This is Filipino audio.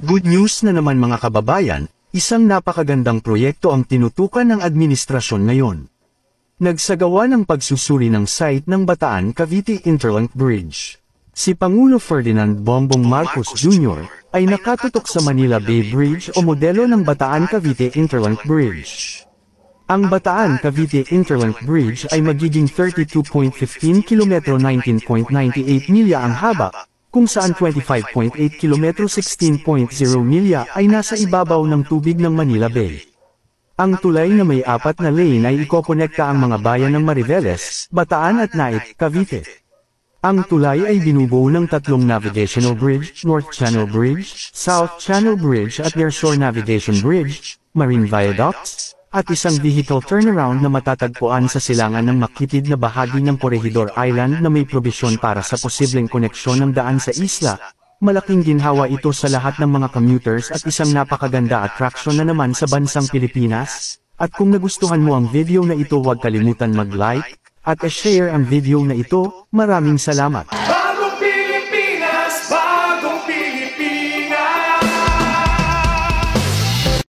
Good news na naman mga kababayan, isang napakagandang proyekto ang tinutukan ng administrasyon ngayon. Nagsagawa ng pagsusuri ng site ng Bataan Cavite Interlink Bridge. Si Pangulo Ferdinand Bongbong Marcos Jr. ay nakatutok sa Manila Bay Bridge o modelo ng Bataan Cavite Interlink Bridge. Ang Bataan Cavite Interlink Bridge ay magiging 32.15 km 19.98 milya ang haba, kung saan 25.8 km 16.0 milya ay nasa ibabaw ng tubig ng Manila Bay. Ang tulay na may 4 na lane ay ikokonekta ang mga bayan ng Mariveles, Bataan at Naik, Cavite. Ang tulay ay binubuo ng 3 navigational bridge, North Channel Bridge, South Channel Bridge at Nearshore Navigation Bridge, Marine Viaducts, at isang vehicle turnaround na matatagpuan sa silangan ng makitid na bahagi ng Corregidor Island na may probisyon para sa posibleng koneksyon ng daan sa isla. Malaking ginhawa ito sa lahat ng mga commuters at isang napakaganda attraction na naman sa bansang Pilipinas. At kung nagustuhan mo ang video na ito, huwag kalimutan mag-like at share ang video na ito. Maraming salamat!